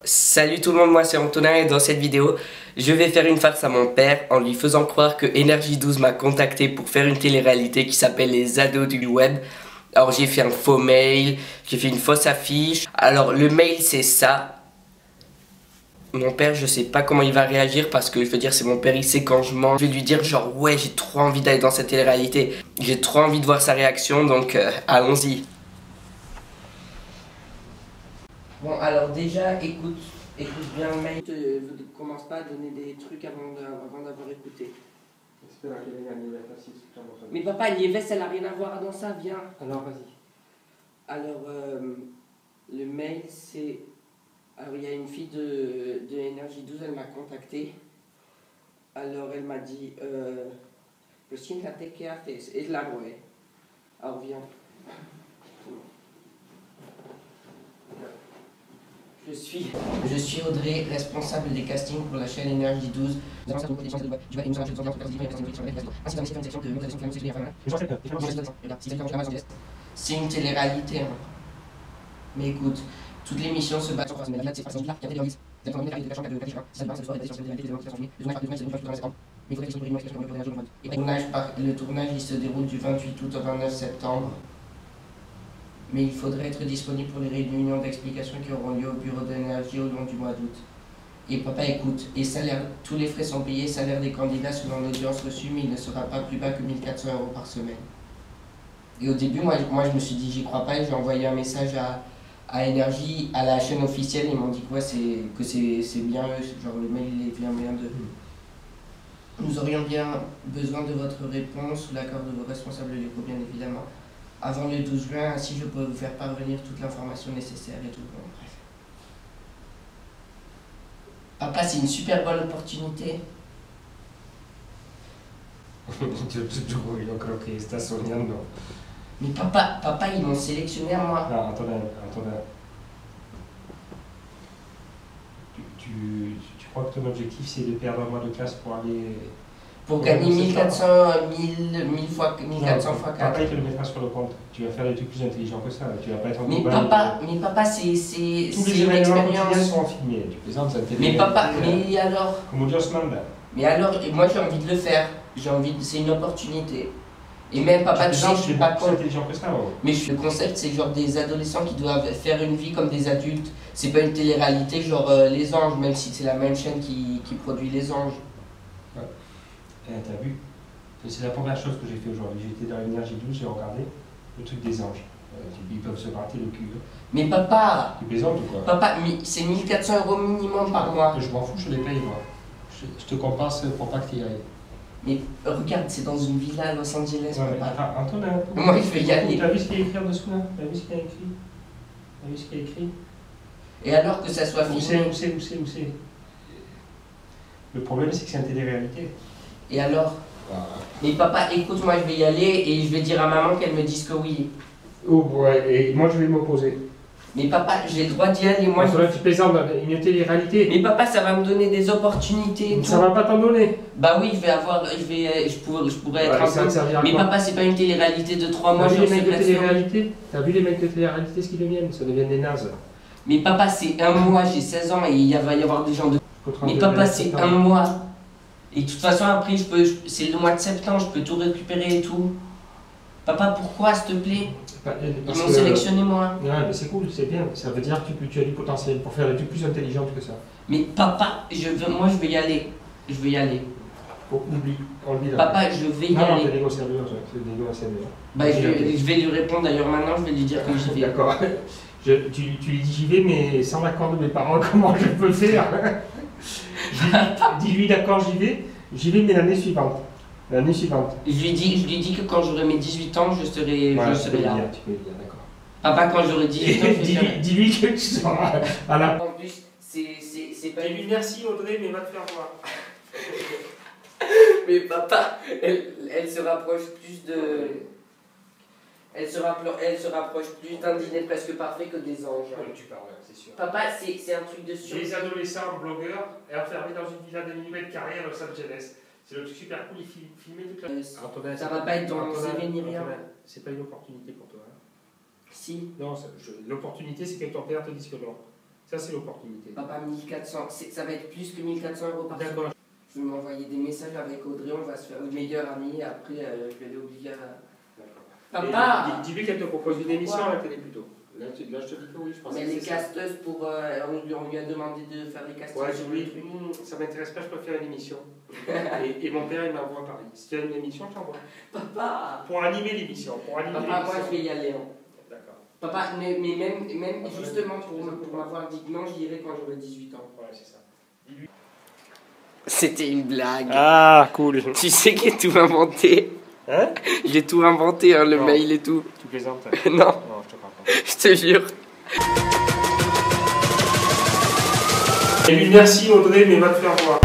Salut tout le monde, moi c'est Antonin et dans cette vidéo, je vais faire une farce à mon père en lui faisant croire que Energy 12 m'a contacté pour faire une télé-réalité qui s'appelle Les Ados du Web. Alors j'ai fait un faux mail, j'ai fait une fausse affiche. Alors le mail c'est ça. Mon père, je sais pas comment il va réagir parce que je veux dire c'est mon père, il sait quand je mens. Je vais lui dire genre ouais, j'ai trop envie d'aller dans cette télé-réalité. J'ai trop envie de voir sa réaction, donc allons-y. Bon, alors déjà, écoute bien le mail. Ne commence pas à donner des trucs avant d'avoir écouté. Mais papa, Nieves, elle a rien à voir dans ça, viens. Alors, vas-y. Alors, le mail, c'est... Alors, il y a une fille de Energy 12, elle m'a contacté. Alors, elle m'a dit... Lo siéntate, ¿qué haces? Es largo, eh. Alors, viens. Je suis Audrey, responsable des castings pour la chaîne Energy 12. C'est une télé-réalité. Hein. Mais écoute, toutes les missions se basent sur le tournage il se déroule du 28 août au 29 septembre. Mais il faudrait être disponible pour les réunions d'explication qui auront lieu au bureau d'énergie au long du mois d'août. Et papa écoute, et salaire, tous les frais sont payés, salaire des candidats selon l'audience reçue, mais il ne sera pas plus bas que 1 400 € par semaine. Et au début, moi je me suis dit j'y crois pas et j'ai envoyé un message à Énergie, à la chaîne officielle, ils m'ont dit que c'est bien eux, genre le mail il est bien de... Nous aurions bien besoin de votre réponse sous l'accord de vos responsables locaux bien évidemment. Avant le 12 juin, ainsi je pourrais vous faire parvenir toute l'information nécessaire et tout. Bon, bref. Papa, c'est une super bonne opportunité. Io credo che sta sognando. Mais papa, ils m'ont sélectionné à moi. Non, Antonin. Tu crois que ton objectif c'est de perdre un mois de classe pour aller... Pour gagner 1400 fois 4. Papa, il te le mettra sur le compte. Tu vas faire des trucs plus intelligents que ça. Tu vas pas être en mais papa, c'est tous les une événements quotidiens expérience. sont filmés. Tu plaisantes, ça te Mais papa, mais alors... Comme Dios manda. Mais alors, moi j'ai envie de le faire. C'est une opportunité. Et même papa, tu sais, je suis pas plus con. intelligent que ça. Ouais. Mais le concept, c'est genre des adolescents qui doivent faire une vie comme des adultes. C'est pas une télé-réalité genre Les Anges, même si c'est la même chaîne qui produit Les Anges. Ouais. T'as vu? C'est la première chose que j'ai fait aujourd'hui. J'étais dans l'énergie 12, j'ai regardé le truc des anges. Ils peuvent se gratter le cul. Mais papa, Tu plaisantes ou quoi? papa, c'est 1 400 € minimum par mois. Je m'en fous, je les paye moi. Je te compense pour pas que tu y ailles. Mais regarde, c'est dans une villa à Los Angeles, Ouais, papa. Antonin, Moi, je vais y aller. t'as vu ce qu'il y a écrit en dessous là? T'as vu ce qu'il y a écrit? T'as vu ce qu'il y a écrit? Et alors que ça soit Où filmé. c'est? Le problème c'est que c'est une télé-réalité. Et alors? Voilà. Mais papa, écoute, moi je vais y aller et je vais dire à maman qu'elle me dise que oui. Oh ouais, et moi je vais m'opposer. Mais papa, j'ai le droit d'y aller, moi. Antonin, tu plaisantes, une télé-réalité. Mais papa, ça va me donner des opportunités. Ça va pas t'en donner. Bah oui, je pourrais être Ouais, ça un te peu... servira à Mais quoi? papa, c'est pas une télé-réalité de 3 mois, T'as vu j'en les sais mecs de pas sûr. télé-réalité? T'as vu les mecs de télé-réalité ce qu'ils deviennent? Ça devient des nazes. Mais papa, c'est un mois, j'ai 16 ans et il va y avoir des gens de... Mais papa, c'est un mois. Et de toute façon, après, c'est le mois de septembre, je peux tout récupérer et tout. Papa, pourquoi, s'il te plaît? Ils m'ont sélectionné, moi. Ouais, mais c'est cool, c'est bien. Ça veut dire que tu as du potentiel pour faire des trucs plus intelligents que ça. Mais papa, moi, je vais y aller. Je vais y aller. Oh, oublie, enlevez là. Papa, je vais y non, aller. Non, t'es négociateur, c'est des négociateurs. Bah, je vais lui répondre d'ailleurs maintenant, je vais lui dire que j'y vais. D'accord. Tu lui dis j'y vais, mais sans l'accord de mes parents, comment je peux faire? Dis-lui d'accord, j'y vais, mais l'année suivante. L'année suivante. Je lui dis que quand j'aurai mes 18 ans, je serai Ouais, là. tu peux le dire, d'accord. Papa, quand j'aurai 18 ans, je serai là. Dis-lui que tu seras à la... En plus, c'est pas... Dis-lui merci Audrey, mais va te faire voir. Mais papa, elle se rapproche plus de... Elle se rapproche plus d'un dîner presque parfait que des anges. Tu parles, c'est sûr. Papa, c'est un truc de sûr. Les adolescents blogueurs enfermés dans une villa de 1000 m² à Los Angeles. C'est le truc super cool, ils filment toute la... Antonin, ça va pas être dans mon CV ni rien. C'est pas une opportunité pour toi. Hein. Si. Non, l'opportunité c'est que ton père te dise que non. Ça, c'est l'opportunité. Papa, 1400, ça va être plus que 1400 € par D'accord. semaine. Je vais m'envoyer des messages avec Audrey, on va se faire une meilleure amie, et après je vais l'obliger à... Papa! Dis-lui qu'elle te propose une émission à la télé plutôt. Là, je te dis que oui, je pense. Mais les casteuses, on lui a demandé de faire les casteuses. Ouais, dis-lui, ça m'intéresse pas, je peux faire une émission. et mon père, il m'envoie à Paris. Si tu as une émission, je t'envoie. Papa! Pour animer l'émission. Papa, moi je vais y aller. Hein. D'accord. Papa, mais même justement pour m'avoir dit non, j'irai quand j'aurai 18 ans. Ouais, c'est ça. C'était une blague. Ah, cool. Tu sais que j'ai tout inventé. Hein? J'ai tout inventé, hein, le Non. mail et tout. Tu plaisantes? Non, Non, je te crois pas. je te jure. Et lui, merci Audrey, mais va te faire voir.